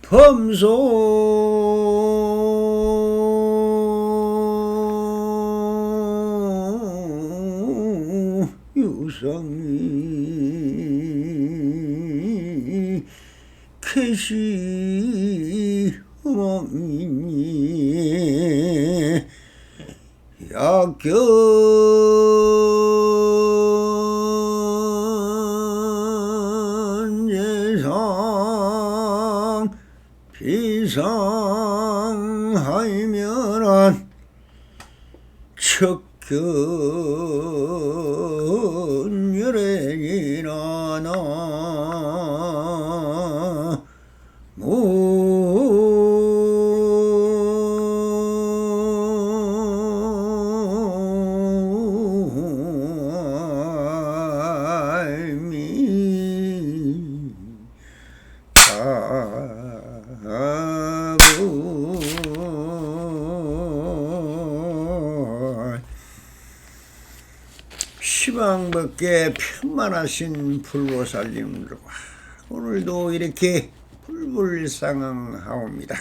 범소 유성이 캐시험이니 약견예상 비상하이면은 척견열애이나나 시방밖에 편만하신 불보살님들과 오늘도 이렇게 불불상응하옵니다.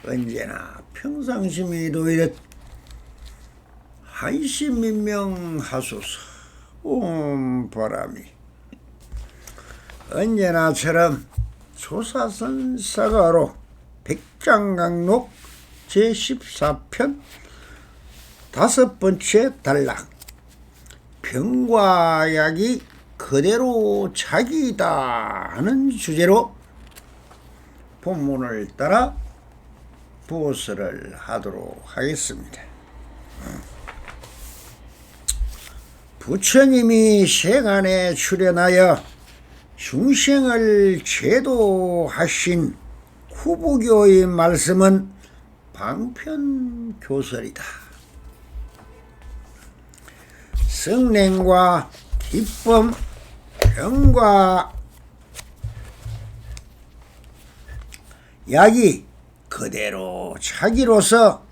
언제나 평상심이 도이듯 한심민명하소서. 옴 바람이 언제나처럼 조사선사가로 백장강록 제14편 5번째 단락 병과 약이 그대로 자기이다 하는 주제로 본문을 따라 보설을 하도록 하겠습니다. 부처님이 세간에 출현하여 중생을 제도하신 후부교의 말씀은 방편교설이다. 성냉과 기법, 병과 약이 그대로 자기로서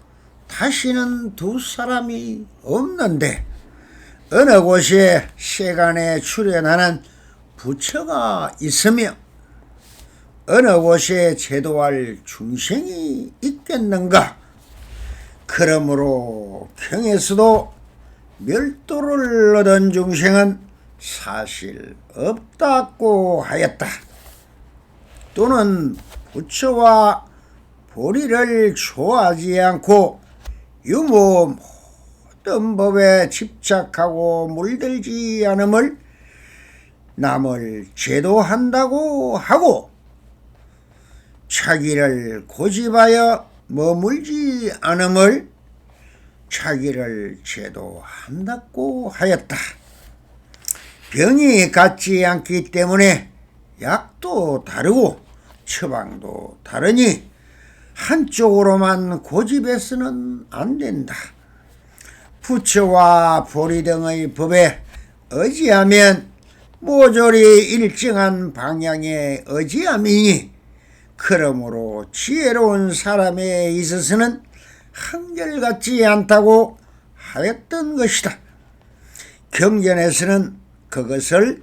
다시는 두 사람이 없는데 어느 곳에 세간에 출현하는 부처가 있으며 어느 곳에 제도할 중생이 있겠는가. 그러므로 경에서도 멸도를 얻은 중생은 사실 없다고 하였다. 또는 부처와 보리를 좋아하지 않고 유무 모든 법에 집착하고 물들지 않음을 남을 제도한다고 하고 자기를 고집하여 머물지 않음을 자기를 제도한다고 하였다. 병이 같지 않기 때문에 약도 다르고 처방도 다르니 한쪽으로만 고집해서는 안 된다. 부처와 보리 등의 법에 의지하면 모조리 일정한 방향에 의지함이니 그러므로 지혜로운 사람에 있어서는 한결같지 않다고 하였던 것이다. 경전에서는 그것을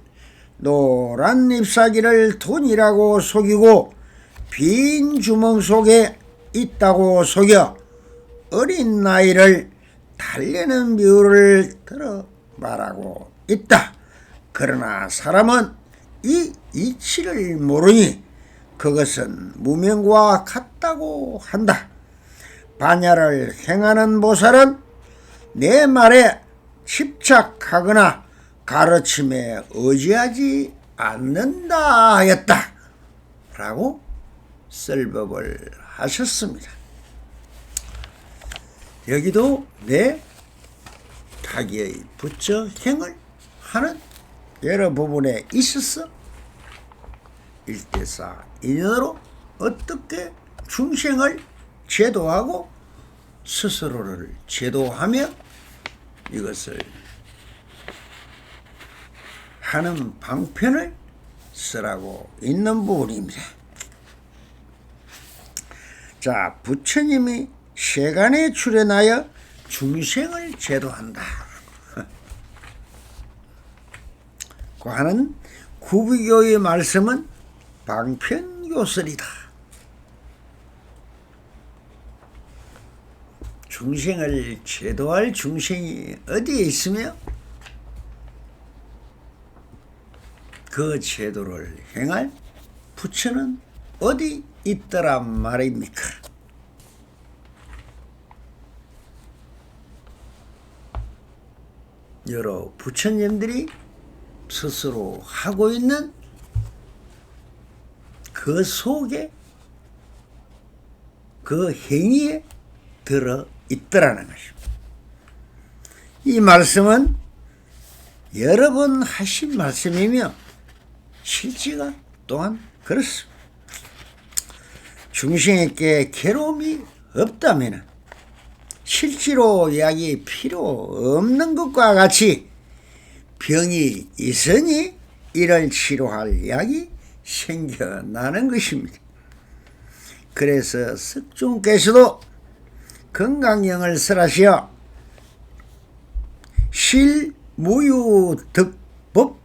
노란 잎사귀를 돈이라고 속이고 빈 주먹 속에 있다고 속여 어린 나이를 달래는 비유를 들어 말하고 있다. 그러나 사람은 이 이치를 모르니 그것은 무명과 같다고 한다. 반야를 행하는 보살은 내 말에 집착하거나 가르침에 의지하지 않는다 하였다 라고 설법을 하셨습니다. 여기도 내 자기의 부처 행을 하는 여러 부분에 있어서 일대사 인연으로 어떻게 중생을 제도하고 스스로를 제도하며 이것을 하는 방편을 쓰라고 있는 부분입니다. 자, 부처님이 세간에 출현하여 중생을 제도한다 고 하는 구비교의 말씀은 방편교설이다. 중생을 제도할 중생이 어디에 있으며 그 제도를 행할 부처는 어디 있더란 말입니까? 여러 부처님들이 스스로 하고 있는 그 속에 그 행위에 들어 있더라는 것입니다. 이 말씀은 여러 번 하신 말씀이며 실지가 또한 그렇습니다. 중생에게 괴로움이 없다면 실제로 약이 필요 없는 것과 같이 병이 있으니 이를 치료할 약이 생겨나는 것입니다. 그래서 석중께서도 건강령을 설하시어 실무유득법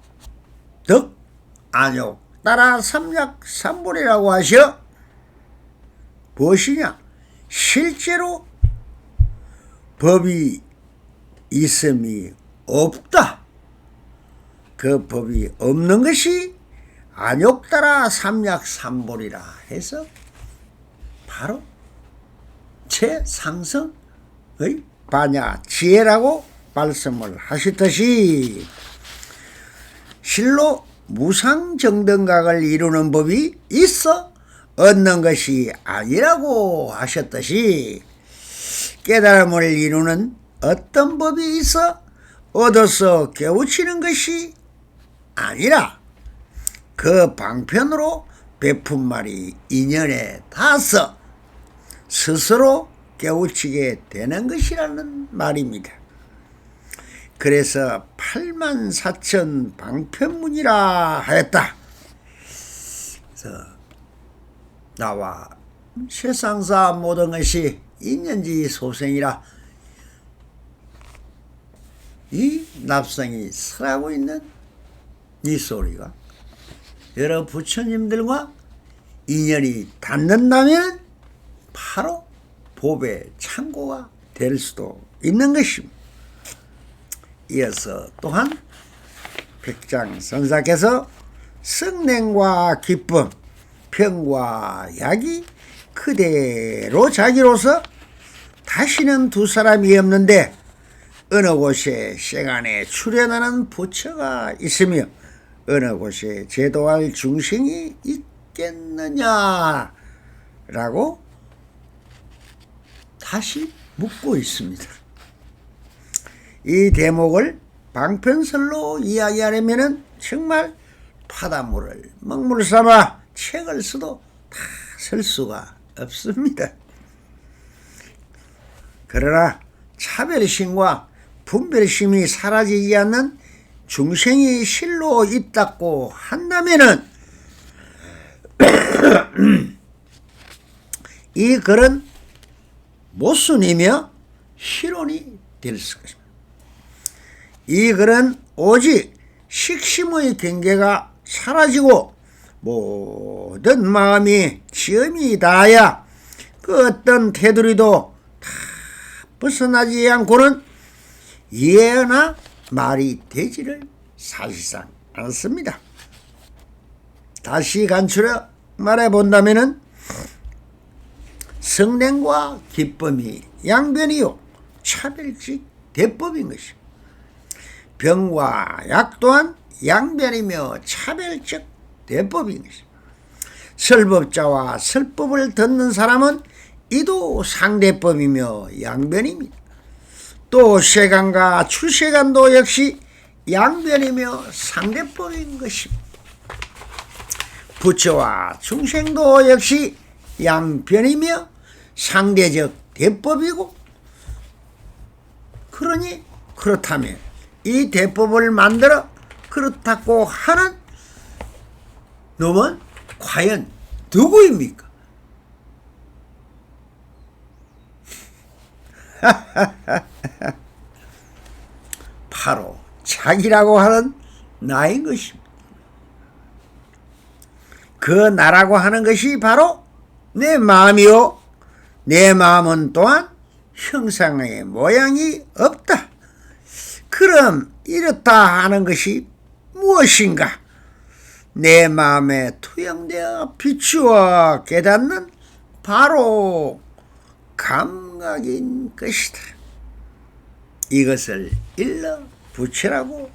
덕안욕 따라 삼약삼불이라고 하시어 무엇이냐? 실제로 법이 있음이 없다. 그 법이 없는 것이 안욕 따라 삼약삼불이라 해서 바로 최상승의 반야 지혜라고 말씀을 하셨듯이 실로 무상정등각을 이루는 법이 있어 얻는 것이 아니라고 하셨듯이 깨달음을 이루는 어떤 법이 있어 얻어서 깨우치는 것이 아니라 그 방편으로 베푼 말이 인연에 닿아서 스스로 깨우치게 되는 것이라는 말입니다. 그래서 84,000 방편문이라 하였다. 그래서 나와 세상사 모든 것이 인연지 소생이라 이 납성이 설하고 있는 이 소리가 여러 부처님들과 인연이 닿는다면 바로 법의 참고가 될 수도 있는 것입니다. 이어서 또한 백장선사께서 성냉과 기쁨, 병과 약이 그대로 자기로서 다시는 두 사람이 없는데 어느 곳에 시간에 출현하는 부처가 있으며 어느 곳에 제도할 중생이 있겠느냐라고 다시 묻고 있습니다. 이 대목을 방편설로 이야기하려면 정말 파다물을 먹물 삼아 책을 써도 다 쓸 수가 없습니다. 그러나 차별심과 분별심이 사라지지 않는 중생이 실로 있다고 한다면은 이 글은 모순이며 희론이 될 수가 있습니다. 이 글은 오직 식심의 경계가 사라지고 모든 마음이 지음이 닿아야 그 어떤 테두리도 다 벗어나지 않고는 이해나 말이 되지를 사실상 않습니다. 다시 간추려 말해본다면 성냉과 기쁨이 양변이요 차별적 대법인 것입니다. 병과 약 또한 양변이며 차별적 대법인 것입니다. 설법자와 설법을 듣는 사람은 이도 상대법이며 양변입니다. 또 세간과 출세간도 역시 양변이며 상대법인 것입니다. 부처와 중생도 역시 양변이며 상대적 대법이고 그러니 그렇다면 이 대법을 만들어 그렇다고 하는 놈은 과연 누구입니까? 바로 자기라고 하는 나인 것입니다. 그 나라고 하는 것이 바로 내 마음이요 내 마음은 또한 형상의 모양이 없다. 그럼 이렇다 하는 것이 무엇인가? 내 마음에 투영되어 비추어 깨닫는 바로 감각인 것이다. 이것을 일러 부처라고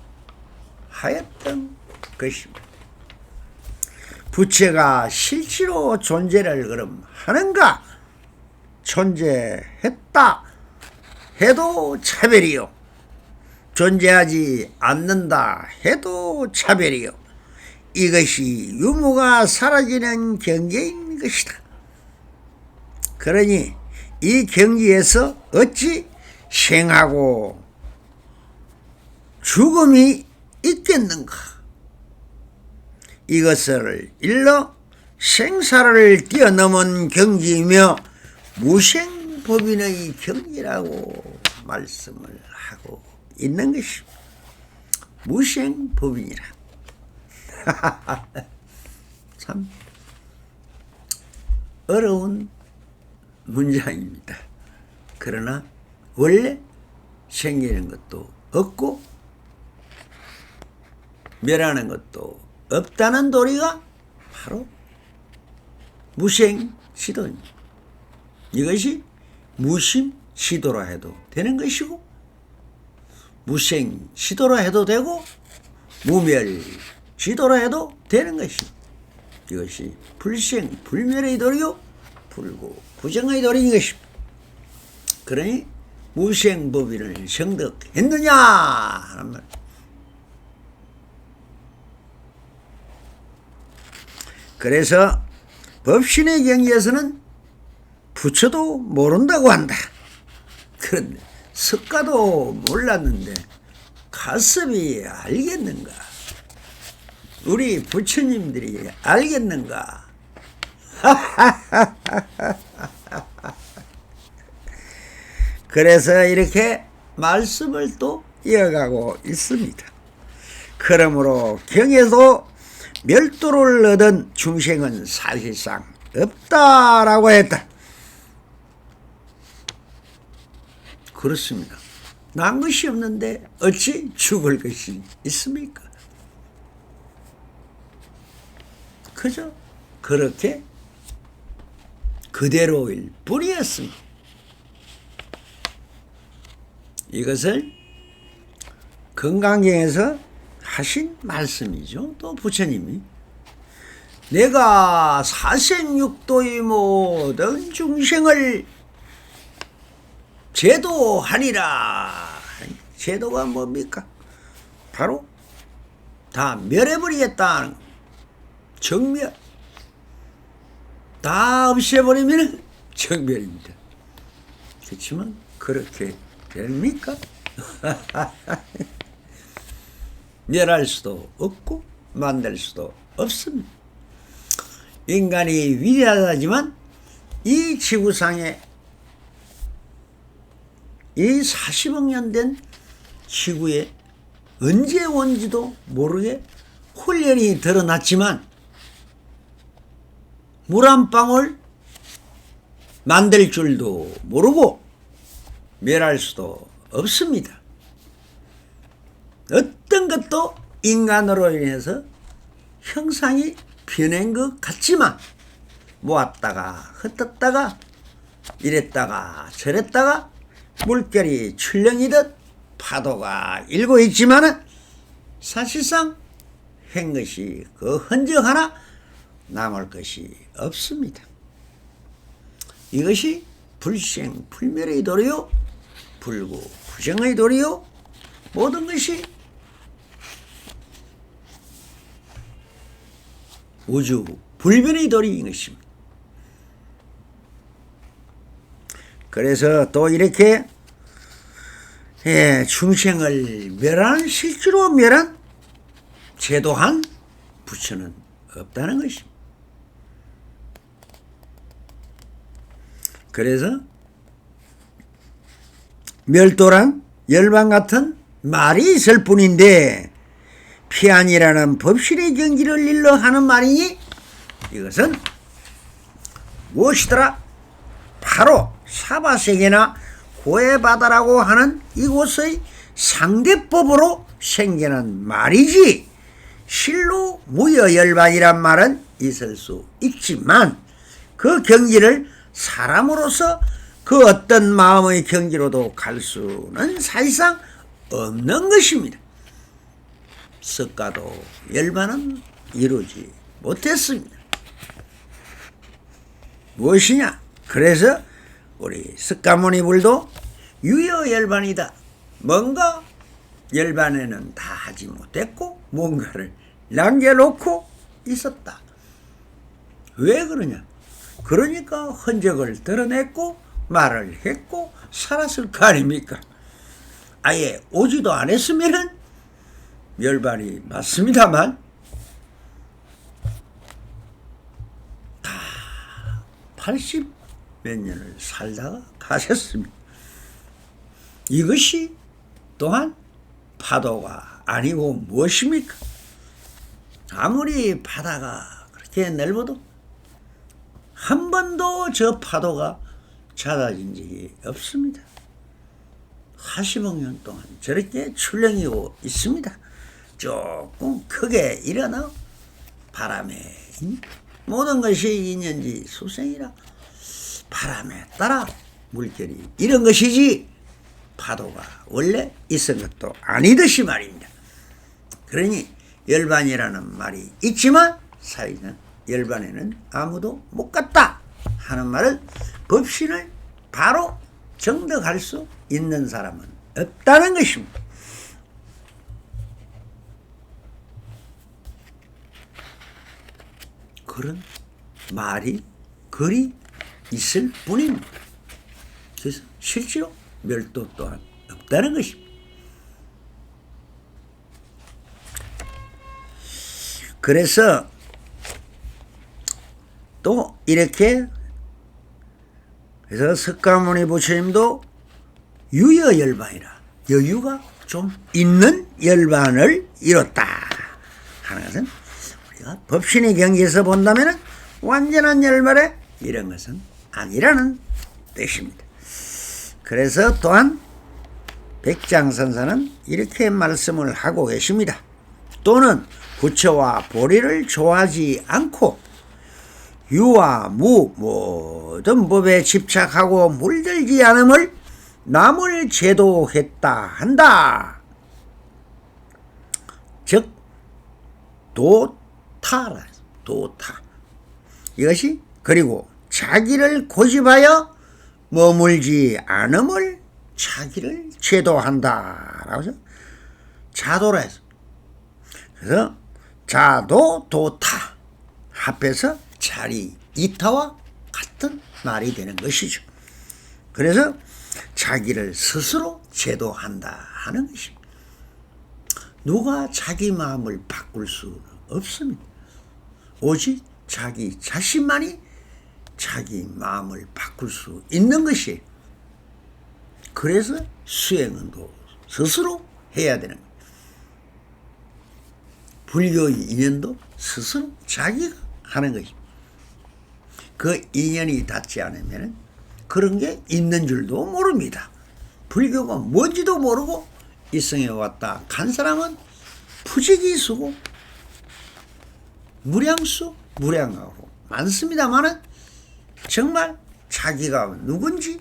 하였던 것입니다. 부처가 실제로 존재를 그럼 하는가? 존재했다 해도 차별이요, 존재하지 않는다 해도 차별이요, 이것이 유무가 사라지는 경계인 것이다. 그러니 이 경지에서 어찌 생하고 죽음이 있겠는가? 이것을 일러 생사를 뛰어넘은 경지이며 무생법인의 경지라고 말씀을 하고 있는 것입니다. 무생법인이라. 참 어려운 문장입니다. 그러나 원래 생기는 것도 없고 멸하는 것도 없다는 도리가 바로 무생시도입니다. 이것이 무심시도라 해도 되는 것이고, 무생시도라 해도 되고, 무멸시도라 해도 되는 것입니다. 이것이 불생불멸의 도리요 불구부정의 도리인 것입니다. 그러니 무생법인을 성득했느냐 하는 말. 그래서 법신의 경지에서는 부처도 모른다고 한다. 그런데 석가도 몰랐는데 가섭이 알겠는가? 우리 부처님들이 알겠는가? 그래서 이렇게 말씀을 또 이어가고 있습니다. 그러므로 경에도 멸도를 얻은 중생은 사실상 없다라고 했다. 그렇습니다. 난 것이 없는데 어찌 죽을 것이 있습니까? 그저 그렇게 그대로일 뿐이었습니다. 이것을 건강경에서 하신 말씀이죠. 또 부처님이 내가 사생육도의 모든 중생을 제도하리라. 제도가 뭡니까? 바로 다 멸해버리겠다는 정멸. 다 없애버리면 정멸입니다. 그렇지만 그렇게 됩니까? 멸할 수도 없고 만들 수도 없습니다. 인간이 위대하지만 이 지구상에 이 40억 년 된 지구에 언제 온지도 모르게 홀연히 드러났지만 물 한 방울 만들 줄도 모르고 멸할 수도 없습니다. 어떤 것도 인간으로 인해서 형상이 변한 것 같지만 모았다가 흩었다가 이랬다가 저랬다가 물결이 출렁이듯 파도가 일고 있지만 사실상 한 것이 그 흔적 하나 남을 것이 없습니다. 이것이 불생불멸의 도리요 불구부정의 도리요 모든 것이 우주 불변의 도리인 것입니다. 그래서 또 이렇게 중생을 멸한 실제로 멸한 제도한 부처는 없다는 것입니다. 그래서 멸도란 열방 같은 말이 있을 뿐인데 피안이라는 법신의 경지를 일러 하는 말이니 이것은 무엇이더라? 바로 사바세계나 고해바다라고 하는 이곳의 상대법으로 생겨난 말이지 실로 무여열반이란 말은 있을 수 있지만 그 경지를 사람으로서 그 어떤 마음의 경지로도 갈 수는 사실상 없는 것입니다. 석가도 열반은 이루지 못했습니다. 무엇이냐? 그래서 우리 석가모니불도 유여열반이다. 뭔가 열반에는 다 하지 못했고 뭔가를 남겨놓고 있었다. 왜 그러냐? 그러니까 흔적을 드러냈고 말을 했고 살았을 거 아닙니까? 아예 오지도 않았으면은 열반이 맞습니다만 다 80 몇 년을 살다가 가셨습니다. 이것이 또한 파도가 아니고 무엇입니까? 아무리 바다가 그렇게 넓어도 한 번도 저 파도가 잦아진 적이 없습니다. 40억 년 동안 저렇게 출렁이고 있습니다. 조금 크게 일어나 바람에 모든 것이 인연지 수생이라 바람에 따라 물결이 이런 것이지 파도가 원래 있은 것도 아니듯이 말입니다. 그러니 열반이라는 말이 있지만 사실은 열반에는 아무도 못 갔다 하는 말은 법신을 바로 정득할 수 있는 사람은 없다는 것입니다. 그런 말이 글이 있을 뿐입니다. 그래서 실제로 멸도 또한 없다는 것입니다. 그래서 또 이렇게 그래서 석가모니 부처님도 유여열반이라 여유가 좀 있는 열반을 이뤘다 하는 것은 우리가 법신의 경지에서 본다면 완전한 열반에 이런 것은 아니라는 뜻입니다. 그래서 또한 백장선사는 이렇게 말씀을 하고 계십니다. 또는 부처와 보리를 좋아하지 않고 유와 무 모든 법에 집착하고 물들지 않음을 남을 제도했다 한다. 즉 도타라. 도타. 이것이 그리고 자기를 고집하여 머물지 않음을 자기를 제도한다. 라고 해서 자도라 해서. 그래서 자도 도타 합해서 자리 이타와 같은 말이 되는 것이죠. 그래서 자기를 스스로 제도한다 하는 것입니다. 누가 자기 마음을 바꿀 수는 없습니다. 오직 자기 자신만이 자기 마음을 바꿀 수 있는 것이에요. 그래서 수행은 또 스스로 해야 되는 거예요. 불교의 인연도 스스로 자기가 하는 것입니다. 그 인연이 닿지 않으면 그런 게 있는 줄도 모릅니다. 불교가 뭔지도 모르고 이성에 왔다 간 사람은 푸지기수고 무량수 무량하고 많습니다만은 정말 자기가 누군지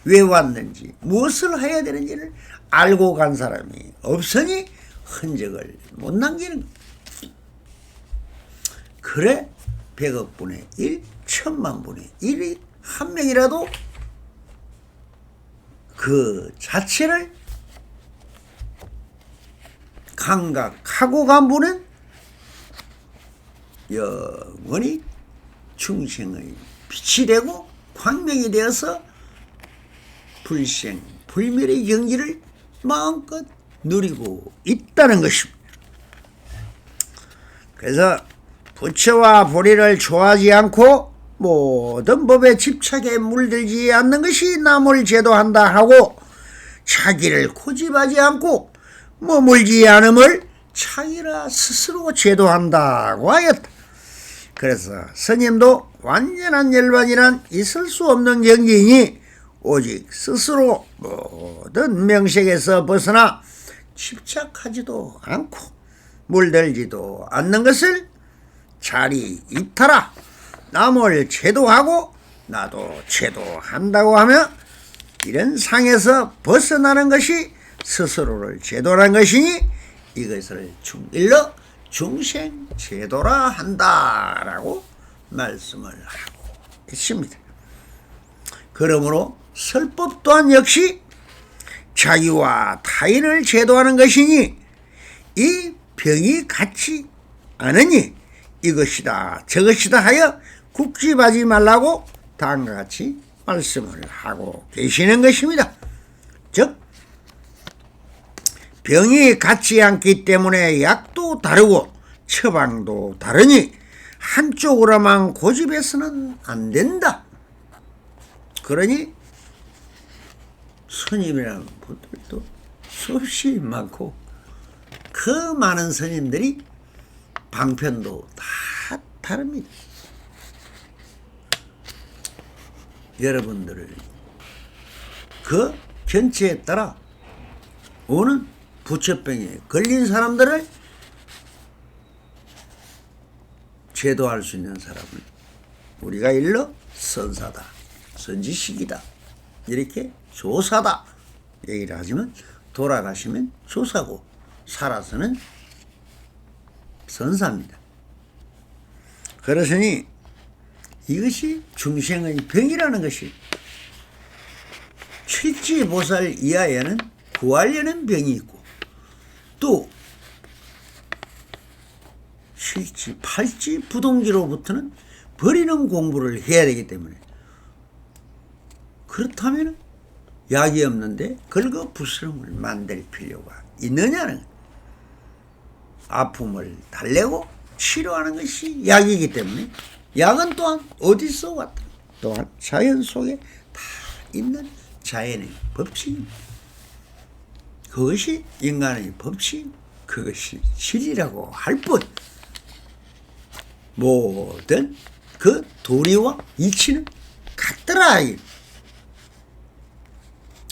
왜 왔는지 무엇을 해야 되는지를 알고 간 사람이 없으니 흔적을 못 남기는 겁니다. 그래 100억 분의 1, 1000만 분의 1이 한 명이라도 그 자체를 감각하고 간 분은 영원히 중생의 빛이 되고 광명이 되어서 불생 불멸의 경지를 마음껏 누리고 있다는 것입니다. 그래서 부처와 보리를 좋아하지 않고 모든 법에 집착에 물들지 않는 것이 남을 제도한다 하고 자기를 고집하지 않고 머물지 않음을 자기라 스스로 제도한다고 하였다. 그래서 스님도 완전한 열반이란 있을 수 없는 경지이니 오직 스스로 모든 명색에서 벗어나 집착하지도 않고 물들지도 않는 것을 자리 이탈하 남을 제도하고 나도 제도한다고 하며 이런 상에서 벗어나는 것이 스스로를 제도란 것이니 이것을 일러 중생제도라 한다라고 말씀을 하고 있습니다. 그러므로 설법 또한 역시 자기와 타인을 제도하는 것이니 이 병이 같지 않으니 이것이다 저것이다 하여 국집하지 말라고 다음과 같이 말씀을 하고 계시는 것입니다. 즉 병이 같지 않기 때문에 약도 다르고 처방도 다르니 한쪽으로만 고집해서는 안 된다. 그러니 스님이라는 분들도 수없이 많고 그 많은 스님들이 방편도 다 다릅니다. 여러분들을 그 견체에 따라 오는 부처병에 걸린 사람들을 제도할 수 있는 사람을 우리가 일러 선사다, 선지식이다, 이렇게 조사다 얘기를 하지만 돌아가시면 조사고 살아서는 선사입니다. 그러시니 이것이 중생의 병이라는 것이 칠지보살 이하에는 구하려는 병이 있고 또 칠지, 팔지, 부동지로부터는 버리는 공부를 해야 되기 때문에 그렇다면 약이 없는데 긁어부스럼을 만들 필요가 있느냐는 아픔을 달래고 치료하는 것이 약이기 때문에 약은 또한 어디서 왔다 또한 자연 속에 다 있는 자연의 법칙입니다. 그것이 인간의 법칙, 그것이 진리라고 할 뿐 모든 그 도리와 이치는 같더라.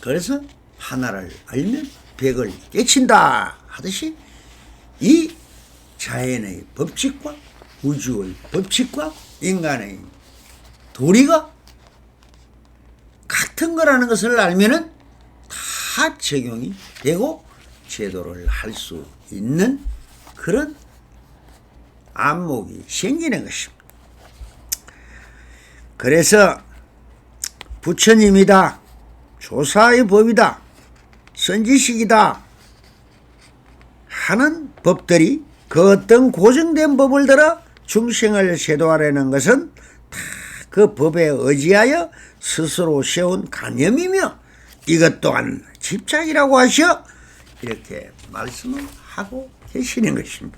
그래서 하나를 알면 백을 깨친다 하듯이 이 자연의 법칙과 우주의 법칙과 인간의 도리가 같은 거라는 것을 알면은 다 적용이 되고 제도를 할 수 있는 그런 안목이 생기는 것입니다. 그래서 부처님이다, 조사의 법이다, 선지식이다 하는 법들이 그 어떤 고정된 법을 들어 중생을 제도하려는 것은 다 그 법에 의지하여 스스로 세운 관념이며 이것 또한 집착이라고 하셔 이렇게 말씀을 하고 계시는 것입니다.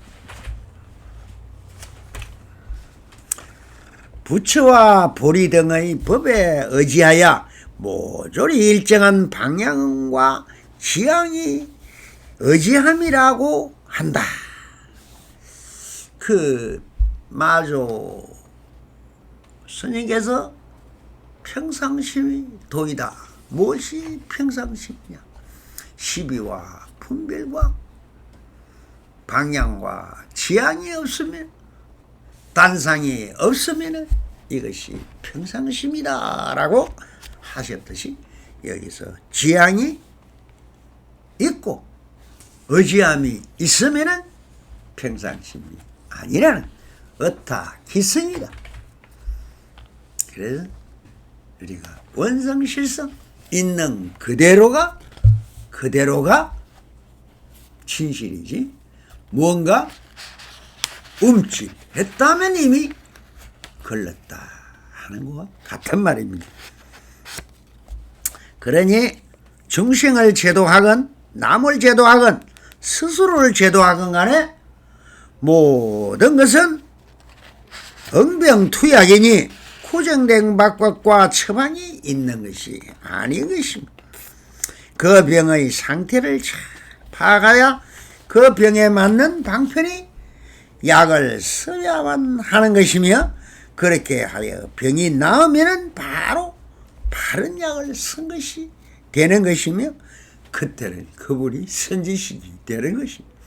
부처와 보리 등의 법에 의지하여 모조리 일정한 방향과 지향이 의지함이라고 한다. 그 마조 스님께서 평상심이 도이다. 무엇이 평상심이냐? 시비와 분별과 방향과 지향이 없으면 단상이 없으면 이것이 평상심이다 라고 하셨듯이 여기서 지향이 있고 의지함이 있으면 평상심이 아니라는 어타 기성이다. 그래서 우리가 원성실성 있는 그대로가 진실이지 무언가 움찔했다면 이미 걸렸다 하는 것과 같은 말입니다. 그러니 중생을 제도하건 남을 제도하건 스스로를 제도하건 간에 모든 것은 응병투약이니 고정된 방법과 처방이 있는 것이 아닌 것입니다. 그 병의 상태를 잘 파악하여 그 병에 맞는 방편이 약을 써야만 하는 것이며 그렇게 하여 병이 나으면 바로 바른 약을 쓴 것이 되는 것이며 그때는 그분이 선지식이 되는 것입니다.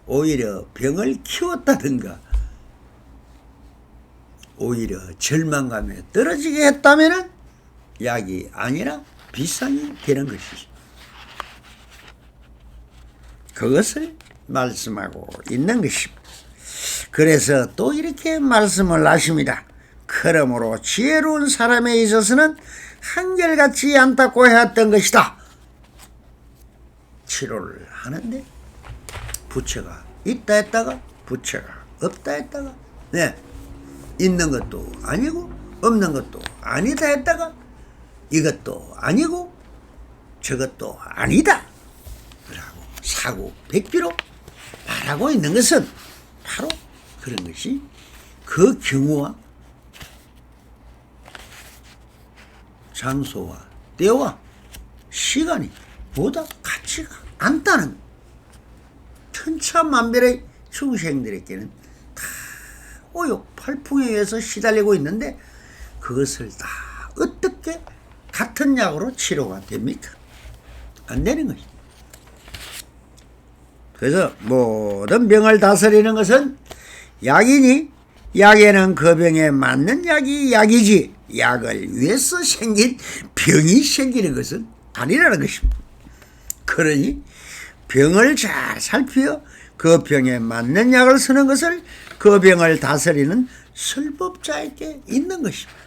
오히려 병을 키웠다든가 오히려 절망감에 떨어지게 했다면 약이 아니라 비상이 되는 것이죠. 그것을 말씀하고 있는 것입니다. 그래서 또 이렇게 말씀을 하십니다. 그러므로 지혜로운 사람에 있어서는 한결같이 안타고 해왔던 것이다. 치료를 하는데 부처가 있다 했다가 부처가 없다 했다가 있는 것도 아니고 없는 것도 아니다 했다가 이것도 아니고 저것도 아니다 라고 사고 백비로 말하고 있는 것은 바로 그런 것이 그 경우와 장소와 때와 시간이 보다 같지가 않다는 천차만별의 중생들에게는 다 오욕팔풍에 의해서 시달리고 있는데 그것을 다 어떻게 같은 약으로 치료가 됩니까? 안 되는 것입니다. 그래서 모든 병을 다스리는 것은 약이니 약에는 그 병에 맞는 약이 약이지 약을 위해서 생긴 병이 생기는 것은 아니라는 것입니다. 그러니 병을 잘 살피어 그 병에 맞는 약을 쓰는 것을 그 병을 다스리는 설법자에게 있는 것입니다.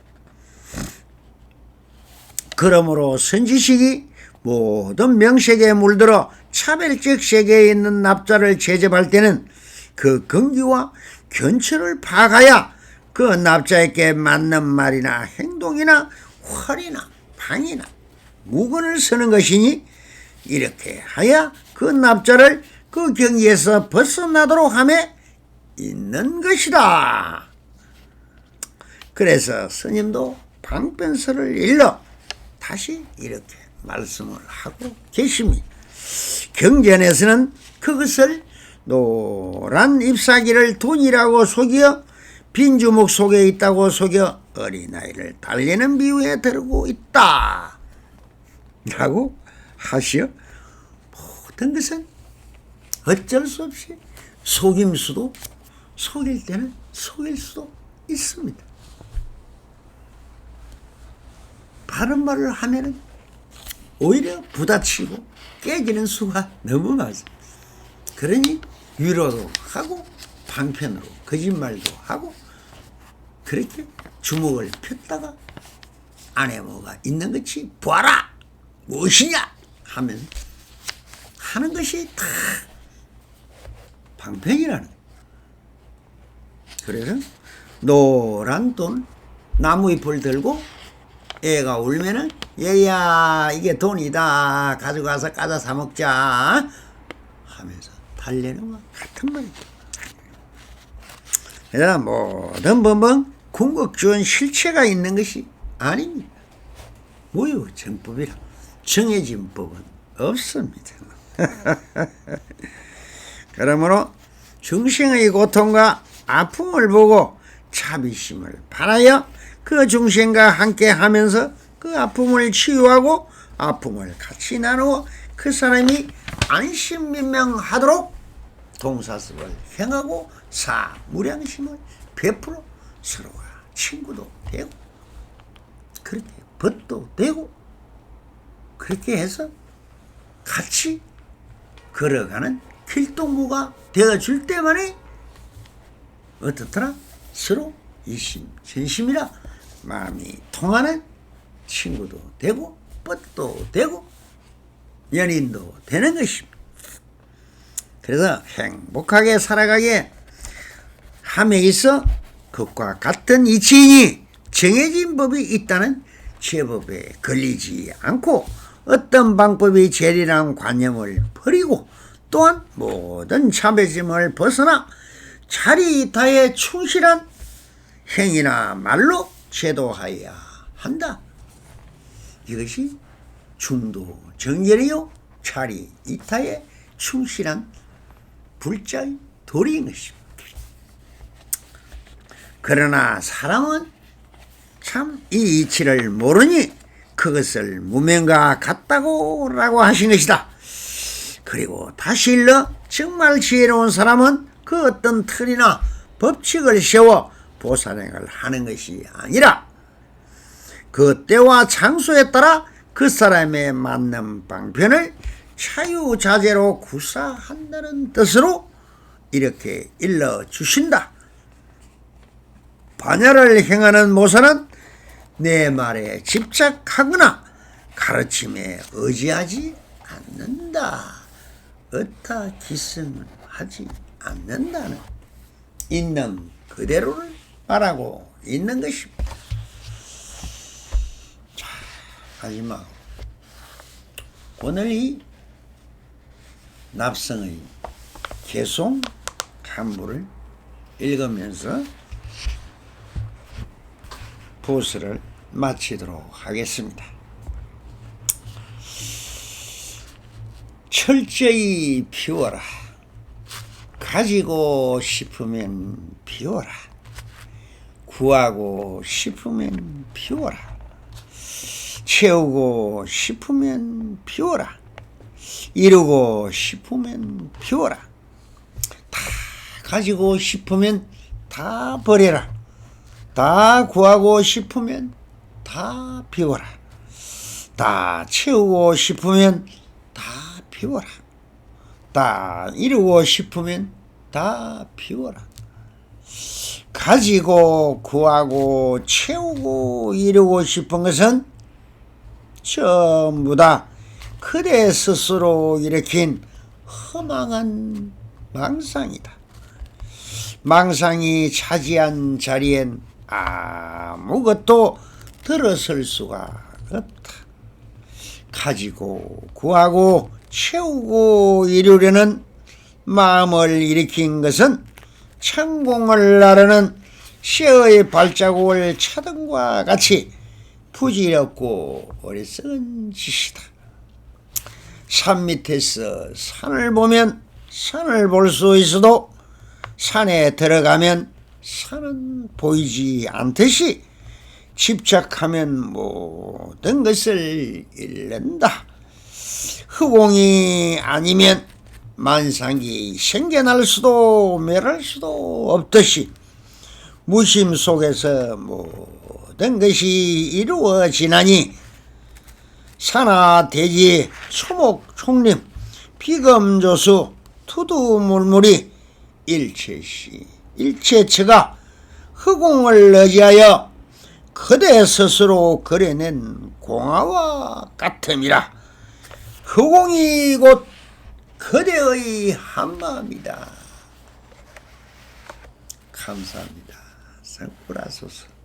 그러므로 선지식이 모든 명색에 물들어 차별적 세계에 있는 납자를 제접할 때는 그 근기와 견처를 파악하여 그 납자에게 맞는 말이나 행동이나 활이나 방이나 무건을 쓰는 것이니 이렇게 하여 그 납자를 그 경기에서 벗어나도록 함에 있는 것이다. 그래서 스님도 방편서를 일러 다시 이렇게 말씀을 하고 계십니다. 경전에서는 그것을 노란 잎사귀를 돈이라고 속여 빈주먹 속에 있다고 속여 어린아이를 달래는 비유에 들고 있다 라고 하시어 모든 것은 어쩔 수 없이 속임수도 속일 때는 속일 수도 있습니다. 바른 말을 하면은 오히려 부딪히고 깨지는 수가 너무 많습니다. 그러니 위로도 하고 방편으로 거짓말도 하고 그렇게 주먹을 폈다가 안에 뭐가 있는 것이 봐라 무엇이냐 하면 하는 것이 다 방편이라는 거예요. 그래서 노란 돈 나무잎을 들고 애가 울면은 얘야 이게 돈이다 가져가서 까다 사 먹자 하면서 달래는 것 같은 말이죠. 그러나 모든 법은 궁극주은 실체가 있는 것이 아닙니다. 무효 정법이라 정해진 법은 없습니다. 그러므로 중생의 고통과 아픔을 보고 자비심을 발하여 그 중생과 함께 하면서 그 아픔을 치유하고 아픔을 같이 나누어 그 사람이 안심민명하도록 동사습을 행하고 사무량심을 베풀어 서로가 친구도 되고 그렇게 벗도 되고 그렇게 해서 같이 걸어가는 필동무가 되어줄 때만에 어떻더라? 서로 이심전심이라 마음이 통하는 친구도 되고 뻗도 되고 연인도 되는 것입니다. 그래서 행복하게 살아가게 함에 있어 그것과 같은 이치이니 정해진 법이 있다는 제법에 걸리지 않고 어떤 방법이 제리라는 관념을 버리고 또한 모든 차별심을 벗어나 자리이타에 충실한 행위나 말로 제도하여야 한다. 이것이 중도 정결이요 자리이타에 충실한 불자의 도리인 것입니다. 그러나 사람은 참 이 이치를 모르니 그것을 무명과 같다고 라고 하신 것이다. 그리고 다시 일러 정말 지혜로운 사람은 그 어떤 틀이나 법칙을 세워 보살행을 하는 것이 아니라 그 때와 장소에 따라 그 사람에 맞는 방편을 자유자재로 구사한다는 뜻으로 이렇게 일러주신다. 반야를 행하는 모사는 내 말에 집착하거나 가르침에 의지하지 않는다. 어타 기승을 하지 않는다는 있는 그대로를 말하고 있는 것입니다. 자, 마지막 오늘 이 납성의 개송 한부를 읽으면서 보스를 마치도록 하겠습니다. 철저히 피워라. 가지고 싶으면 피워라. 구하고 싶으면 피워라. 채우고 싶으면 피워라. 이루고 싶으면 피워라. 다 가지고 싶으면 다 버려라. 다 구하고 싶으면 다 비워라. 다 채우고 싶으면 다 비워라. 다 이루고 싶으면 다 비워라. 가지고 구하고 채우고 이루고 싶은 것은 전부 다 그대 스스로 일으킨 허망한 망상이다. 망상이 차지한 자리엔 아무것도 들어설 수가 없다. 가지고 구하고 채우고 이루려는 마음을 일으킨 것은 천공을 나르는 쇠의 발자국을 차던과 같이 부질없고 어리석은 짓이다. 산 밑에서 산을 보면 산을 볼 수 있어도 산에 들어가면 산은 보이지 않듯이 집착하면 모든 것을 잃는다. 흑공이 아니면 만상이 생겨날 수도 멸할 수도 없듯이 무심 속에서 모든 것이 이루어지나니 산하 대지 초목 총림 비검조수 투두물물이 일체시 일체처가 흑공을 의지하여 그대 스스로 그려낸 공화와 같음이라. 흑공이 곧 그대의 한마음이다. 감사합니다. 상꾸라소서.